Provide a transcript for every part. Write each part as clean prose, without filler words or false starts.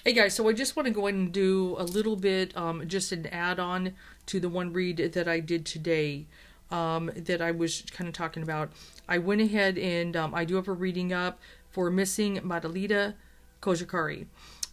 Hey guys, so I just want to go ahead and do a little bit, just an add-on to the one read that I did today, that I was kind of talking about. I went ahead and I do have a reading up for Missing Madalina Cojocari.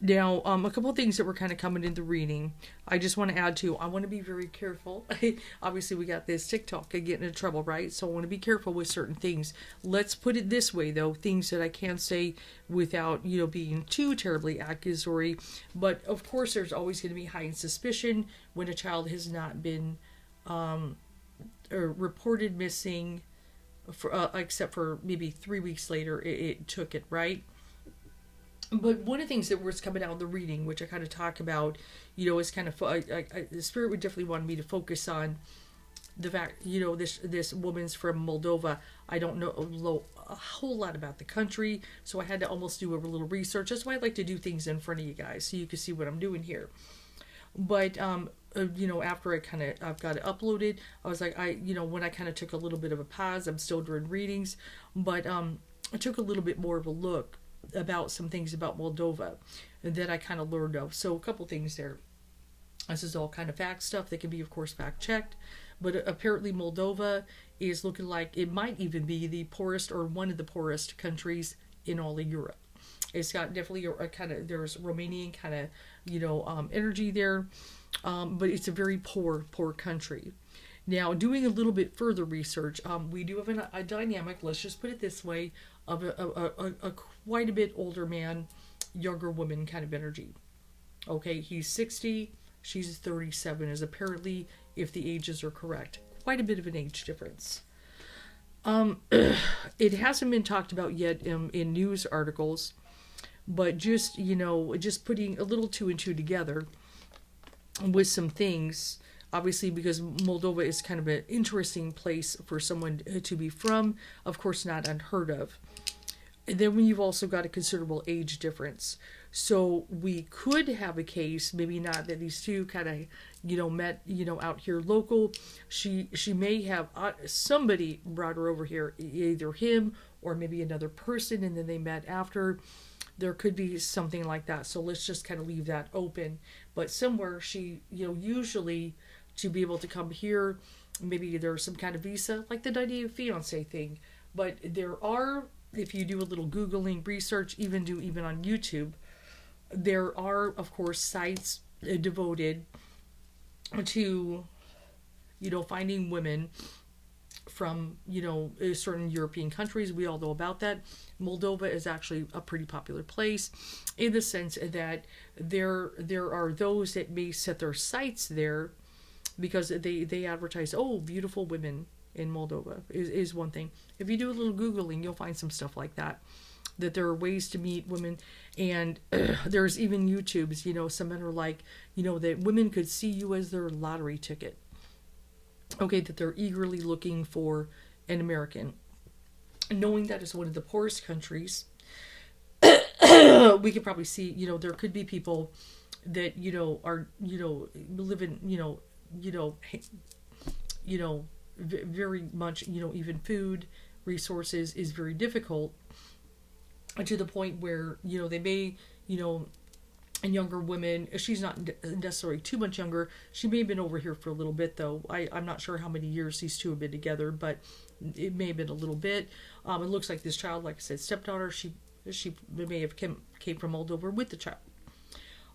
Now, a couple of things that were kind of coming in the reading. I just want to add to. I want to be very careful. Obviously, we got this TikTok getting into trouble, right? So I want to be careful with certain things. Let's put it this way, though: things that I can't say without being too terribly accusatory. But of course, there's always going to be heightened suspicion when a child has not been or reported missing, for except for maybe 3 weeks later it took it, right. But one of the things that was coming out of the reading, which I kind of talk about, is kind of the spirit would definitely want me to focus on the fact, this woman's from Moldova. I don't know a whole lot about the country, so I had to almost do a little research. That's why I like to do things in front of you guys, so you can see what I'm doing here. But after I've got it uploaded, I was like, when I kind of took a little bit of a pause, I'm still doing readings, but I took a little bit more of a look about some things about Moldova that I kind of learned of. So a couple things there. This is all kind of fact stuff that can be, of course, fact checked. But apparently, Moldova is looking like it might even be the poorest or one of the poorest countries in all of Europe. It's got definitely a kind of, there's Romanian kind of, energy there, but it's a very poor country. Now, doing a little bit further research, we do have a dynamic, let's just put it this way, of a quite a bit older man, younger woman kind of energy. Okay, he's 60, she's 37, is apparently, if the ages are correct, quite a bit of an age difference. It hasn't been talked about yet in news articles, but just putting a little two and two together with some things, obviously, because Moldova is kind of an interesting place for someone to be from, of course not unheard of. And then you've also got a considerable age difference. So we could have a case, maybe not that these two kind of, met, out here local. She may have, somebody brought her over here, either him or maybe another person, and then they met after. There could be something like that. So let's just kind of leave that open. But somewhere she, usually to be able to come here, maybe there's some kind of visa, like the 90-day fiance thing. But there are, if you do a little Googling research, even on YouTube, there are, of course, sites devoted to, finding women from, certain European countries. We all know about that. Moldova is actually a pretty popular place in the sense that there are those that may set their sights there because they advertise, oh, beautiful women in Moldova is one thing. If you do a little Googling, you'll find some stuff like that. That there are ways to meet women, and there's even YouTubes, some men are like, that women could see you as their lottery ticket. Okay, that they're eagerly looking for an American. Knowing that it's one of the poorest countries, we could probably see, there could be people that, are, living, very much, even food resources is very difficult, to the point where, they may, and younger women, she's not necessarily too much younger. She may have been over here for a little bit, though. I'm not sure how many years these two have been together, but it may have been a little bit. It looks like this child, like I said, stepdaughter, she may have came from Moldova with the child.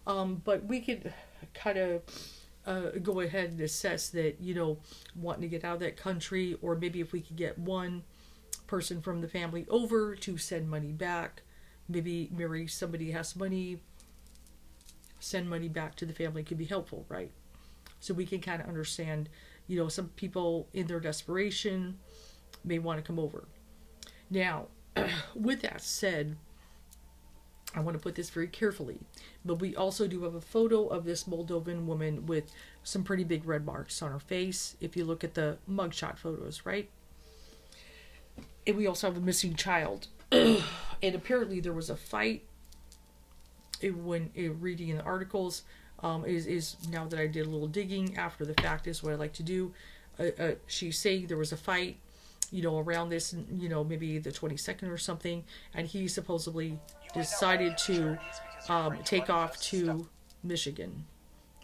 But we could kind of go ahead and assess that, wanting to get out of that country, or maybe if we could get one person from the family over to send money back, maybe marry somebody who has money, send money back to the family could be helpful, right? So we can kind of understand, some people in their desperation may want to come over. Now, with that said, I want to put this very carefully, but we also do have a photo of this Moldovan woman with some pretty big red marks on her face if you look at the mugshot photos, right? And we also have a missing child. And apparently there was a fight when reading in the articles. Is now that I did a little digging after the fact is what I like to do. She's saying there was a fight, around this, maybe the 22nd or something, and he supposedly decided to take off to Michigan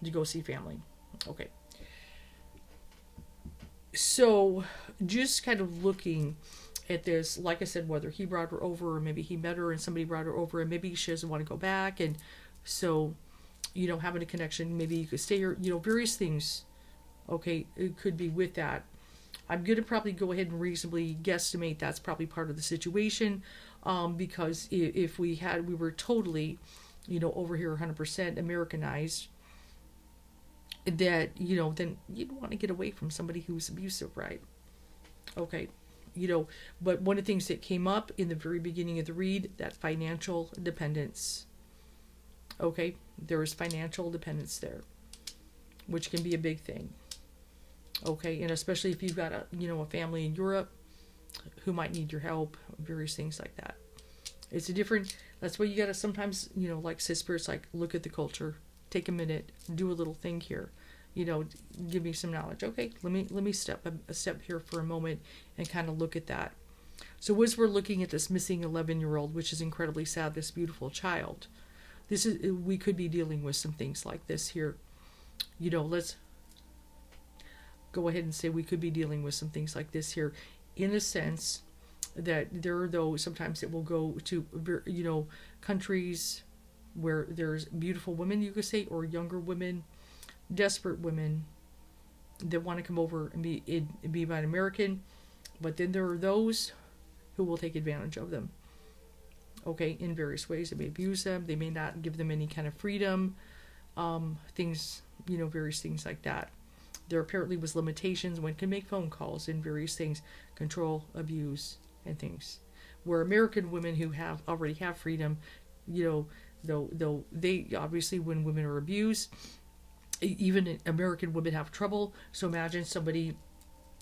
to go see family. Okay. So just kind of looking at this, like I said, whether he brought her over or maybe he met her and somebody brought her over and maybe she doesn't want to go back. And so, having a connection, maybe you could stay here, various things. Okay, it could be with that. I'm going to probably go ahead and reasonably guesstimate that's probably part of the situation, because if we were totally, over here 100% Americanized, that, then you'd want to get away from somebody who's abusive, right? Okay, but one of the things that came up in the very beginning of the read, that financial dependence. Okay, there is financial dependence there, which can be a big thing. Okay, and especially if you've got a family in Europe who might need your help, various things like that. It's that's why you gotta sometimes, like sisters, like look at the culture, take a minute, do a little thing here, give me some knowledge. Okay, let me step here for a moment and kind of look at that. So as we're looking at this missing 11-year-old, which is incredibly sad, this beautiful child, we could be dealing with some things like this here. Let's go ahead and say we could be dealing with some things like this here, in a sense that there are those sometimes that will go to, countries where there's beautiful women, you could say, or younger women, desperate women that want to come over and be by an American, but then there are those who will take advantage of them. Okay, in various ways. They may abuse them. They may not give them any kind of freedom. Things, various things like that. There apparently was limitations when can make phone calls and various things, control, abuse, and things. Where American women who already have freedom, though they obviously, when women are abused, even American women have trouble. So imagine somebody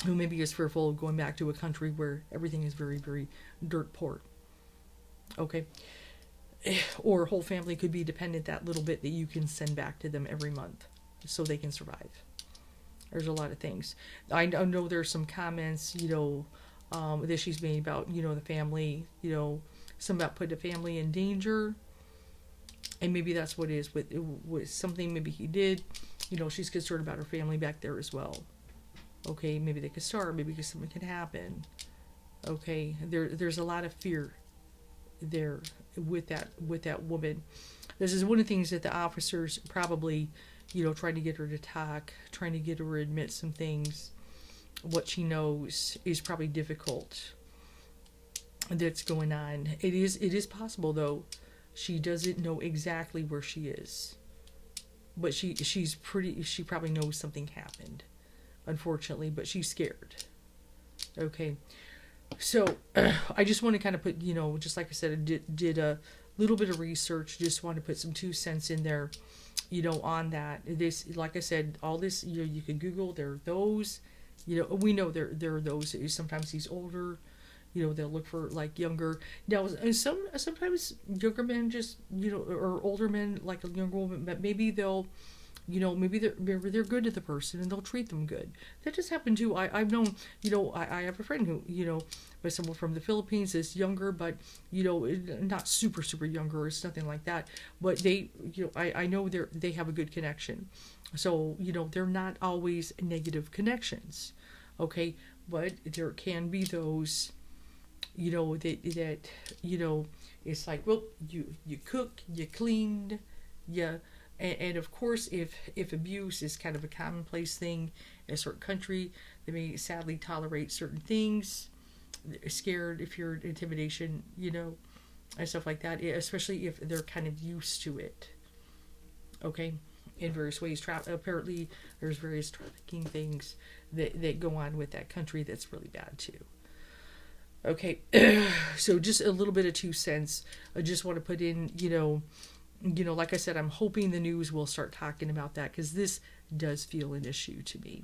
who maybe is fearful of going back to a country where everything is very, very dirt poor. Okay. Or a whole family could be dependent that little bit that you can send back to them every month so they can survive. There's a lot of things. I know there's some comments, that she's made about, the family, some about putting a family in danger. And maybe that's what it is with something maybe he did. She's concerned about her family back there as well. Okay, maybe they could starve, maybe something could happen. Okay, there's a lot of fear there with that woman. This is one of the things that the officers probably, trying to get her to talk, trying to get her to admit some things. What she knows is probably difficult. That's going on. It is possible though. She doesn't know exactly where she is, but she probably knows something happened, unfortunately. But she's scared. Okay, so I just want to kind of put, just like I said, I did a little bit of research. Just want to put some 2 cents in there, on that. This, like I said, all this, you can Google. There are those, we know there are those. Sometimes he's older. They'll look for like younger. Now, sometimes younger men just, or older men like a younger woman, but maybe they'll, maybe they're good to the person and they'll treat them good. That just happened too. I've known, I have a friend who, but someone from the Philippines is younger, but not super younger. It's nothing like that. But they, I know they have a good connection. So they're not always negative connections, okay. But there can be those. That it's like, well, you cook, you cleaned, and of course, if abuse is kind of a commonplace thing in a certain country, they may sadly tolerate certain things. They're scared if you're intimidation, and stuff like that, especially if they're kind of used to it. Okay, in various ways. Apparently, there's various trafficking things that go on with that country that's really bad too. Okay, so just a little bit of 2 cents. I just want to put in, like I said, I'm hoping the news will start talking about that because this does feel an issue to me.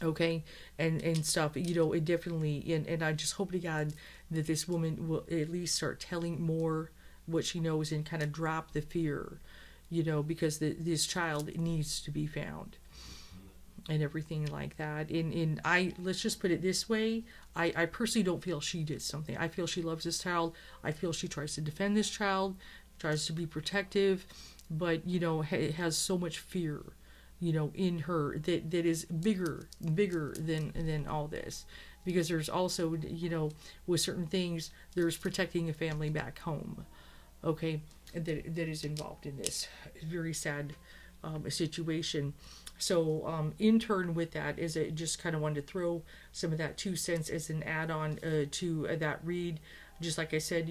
Okay, and stuff, it definitely, and I just hope to God that this woman will at least start telling more what she knows and kind of drop the fear, because this child needs to be found. And everything like that. And let's just put it this way. I personally don't feel she did something. I feel she loves this child. I feel she tries to defend this child. tries to be protective, but has so much fear, in her that is bigger than all this. Because there's also, with certain things, there's protecting a family back home, okay, that is involved in this very sad situation. So in turn with that is I just kind of wanted to throw some of that 2 cents as an add-on to that read. Just like I said,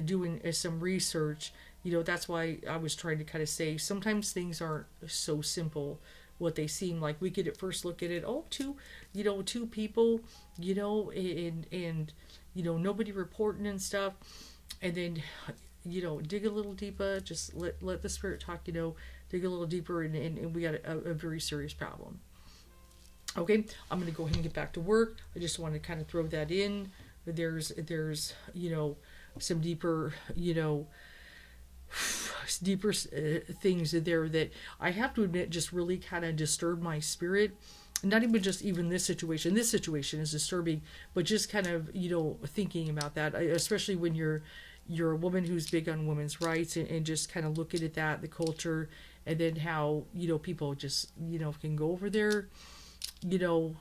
doing some research, that's why I was trying to kind of say sometimes things aren't so simple what they seem like. We could at first look at it, two people, and nobody reporting and stuff, and then dig a little deeper, just let the spirit talk, dig a little deeper, and we got a very serious problem. Okay, I'm going to go ahead and get back to work. I just want to kind of throw that in. There's some deeper, things there that I have to admit just really kind of disturb my spirit. Not even just even this situation. This situation is disturbing, but just kind of, thinking about that, especially when you're a woman who's big on women's rights, and just kind of looking at that, the culture, and then how, people just, can go over there, to,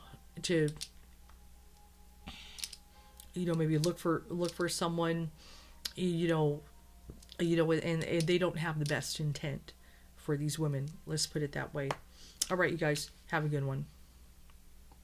maybe look for someone, and they don't have the best intent for these women. Let's put it that way. All right, you guys, have a good one.